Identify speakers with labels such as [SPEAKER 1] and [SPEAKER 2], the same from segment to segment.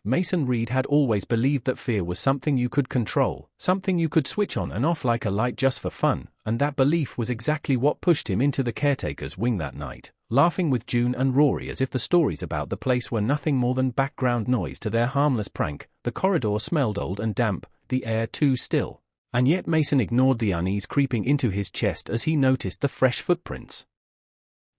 [SPEAKER 1] Mason Reed had always believed that fear was something you could control, something you could switch on and off like a light just for fun, and that belief was exactly what pushed him into the caretaker's wing that night, laughing with June and Rory as if the stories about the place were nothing more than background noise to their harmless prank. The corridor smelled old and damp, the air too still. And yet Mason ignored the unease creeping into his chest as he noticed the fresh footprints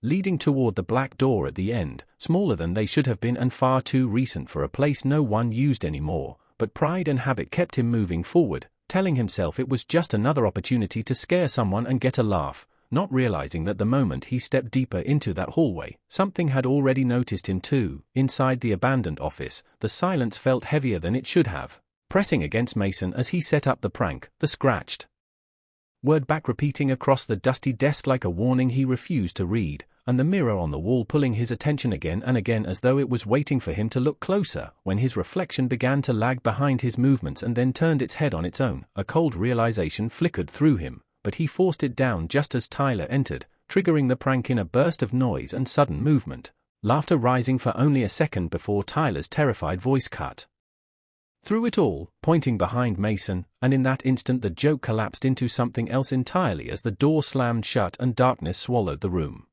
[SPEAKER 1] leading toward the black door at the end, smaller than they should have been and far too recent for a place no one used anymore, but pride and habit kept him moving forward, telling himself it was just another opportunity to scare someone and get a laugh, not realizing that the moment he stepped deeper into that hallway, something had already noticed him too. Inside the abandoned office, the silence felt heavier than it should have, pressing against Mason as he set up the prank, the scratched word back repeating across the dusty desk like a warning he refused to read, and the mirror on the wall pulling his attention again and again as though it was waiting for him to look closer. When his reflection began to lag behind his movements and then turned its head on its own, a cold realization flickered through him, but he forced it down just as Tyler entered, triggering the prank in a burst of noise and sudden movement, laughter rising for only a second before Tyler's terrified voice cut through it all, pointing behind Mason, and in that instant the joke collapsed into something else entirely as the door slammed shut and darkness swallowed the room.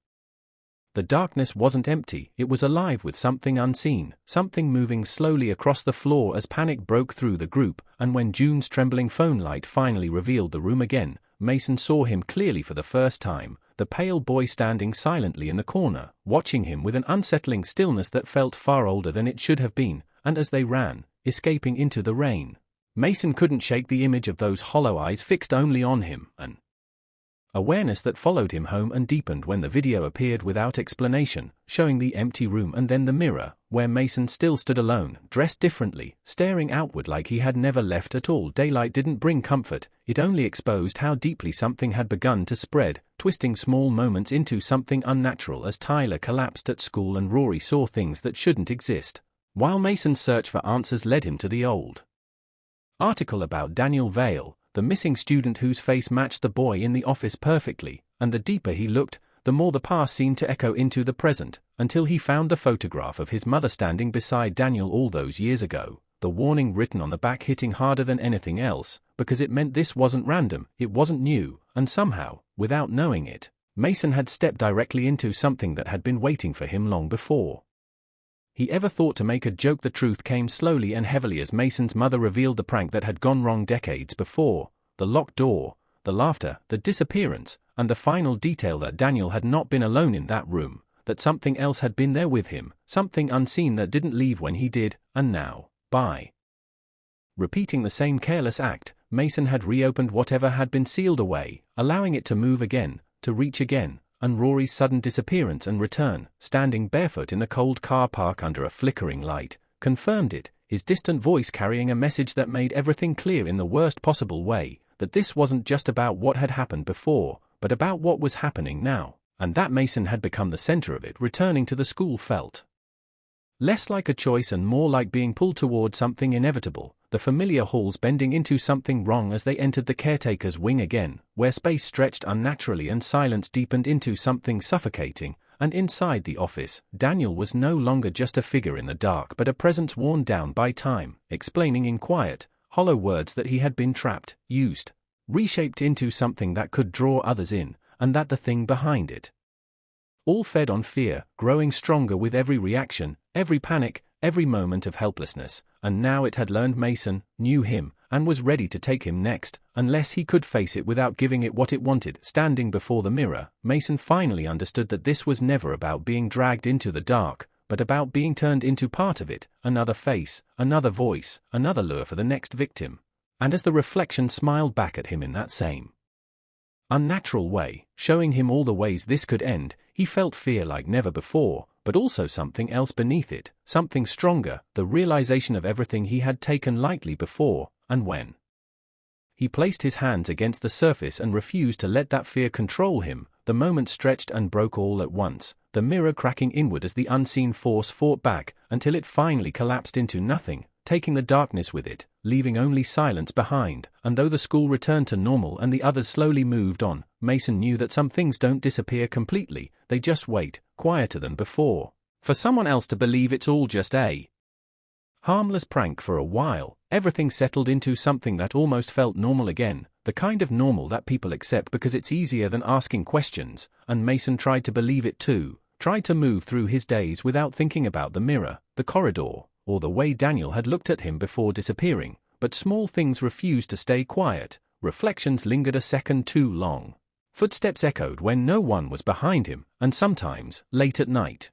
[SPEAKER 1] The darkness wasn't empty, it was alive with something unseen, something moving slowly across the floor as panic broke through the group, and when June's trembling phone light finally revealed the room again, Mason saw him clearly for the first time, the pale boy standing silently in the corner, watching him with an unsettling stillness that felt far older than it should have been, and as they ran, escaping into the rain, Mason couldn't shake the image of those hollow eyes fixed only on him, an awareness that followed him home and deepened when the video appeared without explanation, showing the empty room and then the mirror, where Mason still stood alone, dressed differently, staring outward like he had never left at all. Daylight didn't bring comfort, it only exposed how deeply something had begun to spread, twisting small moments into something unnatural as Tyler collapsed at school and Rory saw things that shouldn't exist, while Mason's search for answers led him to the old article about Daniel Vale, the missing student whose face matched the boy in the office perfectly, and the deeper he looked, the more the past seemed to echo into the present, until he found the photograph of his mother standing beside Daniel all those years ago, the warning written on the back hitting harder than anything else, because it meant this wasn't random, it wasn't new, and somehow, without knowing it, Mason had stepped directly into something that had been waiting for him long before he ever thought to make a joke. The truth came slowly and heavily as Mason's mother revealed the prank that had gone wrong decades before, the locked door, the laughter, the disappearance, and the final detail that Daniel had not been alone in that room, that something else had been there with him, something unseen that didn't leave when he did, and now, by repeating the same careless act, Mason had reopened whatever had been sealed away, allowing it to move again, to reach again. And Rory's sudden disappearance and return, standing barefoot in the cold car park under a flickering light, confirmed it, his distant voice carrying a message that made everything clear in the worst possible way, that this wasn't just about what had happened before, but about what was happening now, and that Mason had become the center of it. Returning to the school felt less like a choice and more like being pulled toward something inevitable, the familiar halls bending into something wrong as they entered the caretaker's wing again, where space stretched unnaturally and silence deepened into something suffocating, and inside the office, Daniel was no longer just a figure in the dark but a presence worn down by time, explaining in quiet, hollow words that he had been trapped, used, reshaped into something that could draw others in, and that the thing behind it all fed on fear, growing stronger with every reaction, every panic, every moment of helplessness, and now it had learned Mason, knew him, and was ready to take him next, unless he could face it without giving it what it wanted. Standing before the mirror, Mason finally understood that this was never about being dragged into the dark, but about being turned into part of it, another face, another voice, another lure for the next victim. And as the reflection smiled back at him in that same unnatural way, showing him all the ways this could end, he felt fear like never before, but also something else beneath it, something stronger, the realization of everything he had taken lightly before, and when he placed his hands against the surface and refused to let that fear control him, the moment stretched and broke all at once, the mirror cracking inward as the unseen force fought back, until it finally collapsed into nothing, taking the darkness with it, leaving only silence behind. And though the school returned to normal and the others slowly moved on, Mason knew that some things don't disappear completely, they just wait, quieter than before, for someone else to believe it's all just a Harmless prank for a while, everything settled into something that almost felt normal again, the kind of normal that people accept because it's easier than asking questions, and Mason tried to believe it too, tried to move through his days without thinking about the mirror, the corridor, or the way Daniel had looked at him before disappearing, but small things refused to stay quiet, reflections lingered a second too long. Footsteps echoed when no one was behind him, and sometimes, late at night,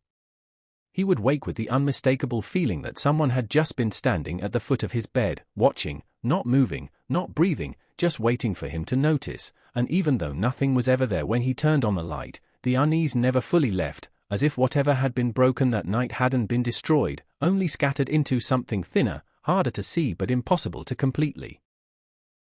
[SPEAKER 1] he would wake with the unmistakable feeling that someone had just been standing at the foot of his bed, watching, not moving, not breathing, just waiting for him to notice, and even though nothing was ever there when he turned on the light, the unease never fully left, as if whatever had been broken that night hadn't been destroyed, only scattered into something thinner, harder to see but impossible to completely.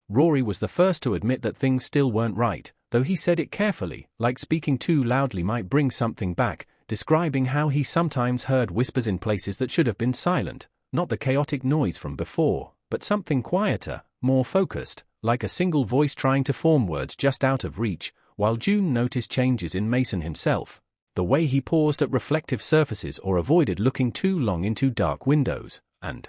[SPEAKER 1] Rory was the first to admit that things still weren't right, though he said it carefully, like speaking too loudly might bring something back, describing how he sometimes heard whispers in places that should have been silent, not the chaotic noise from before, but something quieter, more focused, like a single voice trying to form words just out of reach, while June noticed changes in Mason himself, the way he paused at reflective surfaces or avoided looking too long into dark windows, and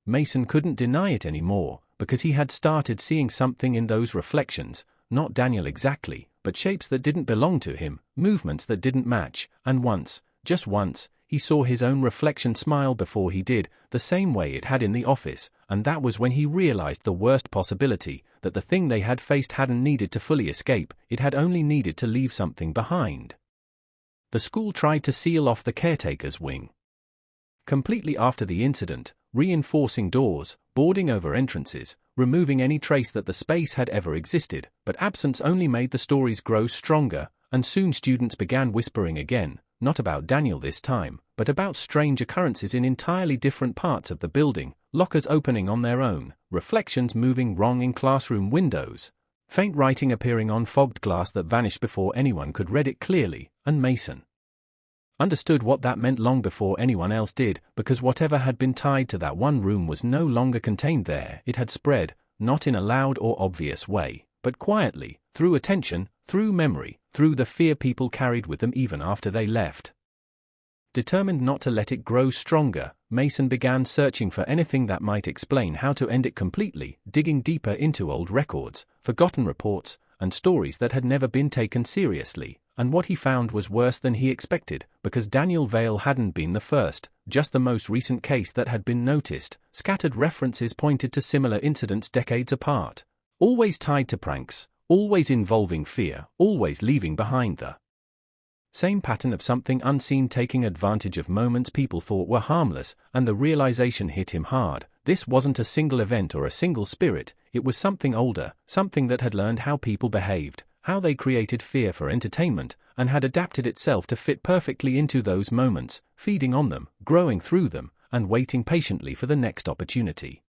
[SPEAKER 1] Mason couldn't deny it anymore, because he had started seeing something in those reflections, not Daniel exactly, but shapes that didn't belong to him, movements that didn't match, and once, just once, he saw his own reflection smile before he did, the same way it had in the office, and that was when he realized the worst possibility, that the thing they had faced hadn't needed to fully escape, it had only needed to leave something behind. The school tried to seal off the caretaker's wing completely after the incident, reinforcing doors, boarding over entrances, removing any trace that the space had ever existed, but absence only made the stories grow stronger, and soon students began whispering again, not about Daniel this time, but about strange occurrences in entirely different parts of the building, lockers opening on their own, reflections moving wrong in classroom windows, faint writing appearing on fogged glass that vanished before anyone could read it clearly, and Mason understood what that meant long before anyone else did, because whatever had been tied to that one room was no longer contained there. It had spread, not in a loud or obvious way, but quietly, through attention, through memory, through the fear people carried with them even after they left. Determined not to let it grow stronger, Mason began searching for anything that might explain how to end it completely, digging deeper into old records, forgotten reports, and stories that had never been taken seriously. And what he found was worse than he expected, because Daniel Vale hadn't been the first, just the most recent case that had been noticed. Scattered references pointed to similar incidents decades apart, always tied to pranks, always involving fear, always leaving behind the same pattern of something unseen taking advantage of moments people thought were harmless, and the realization hit him hard. This wasn't a single event or a single spirit, it was something older, something that had learned how people behaved, how they created fear for entertainment, and had adapted itself to fit perfectly into those moments, feeding on them, growing through them, and waiting patiently for the next opportunity.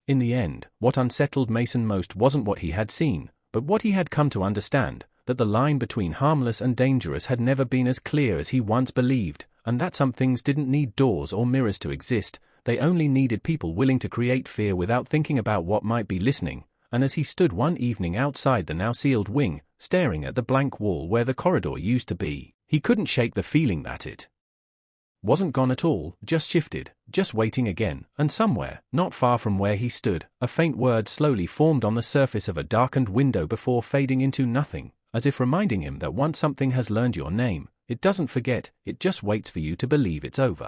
[SPEAKER 1] In the end, what unsettled Mason most wasn't what he had seen, but what he had come to understand, that the line between harmless and dangerous had never been as clear as he once believed, and that some things didn't need doors or mirrors to exist, they only needed people willing to create fear without thinking about what might be listening. And as he stood one evening outside the now sealed wing, staring at the blank wall where the corridor used to be, he couldn't shake the feeling that it wasn't gone at all, just shifted, just waiting again, and somewhere, not far from where he stood, a faint word slowly formed on the surface of a darkened window before fading into nothing, as if reminding him that once something has learned your name, it doesn't forget, it just waits for you to believe it's over.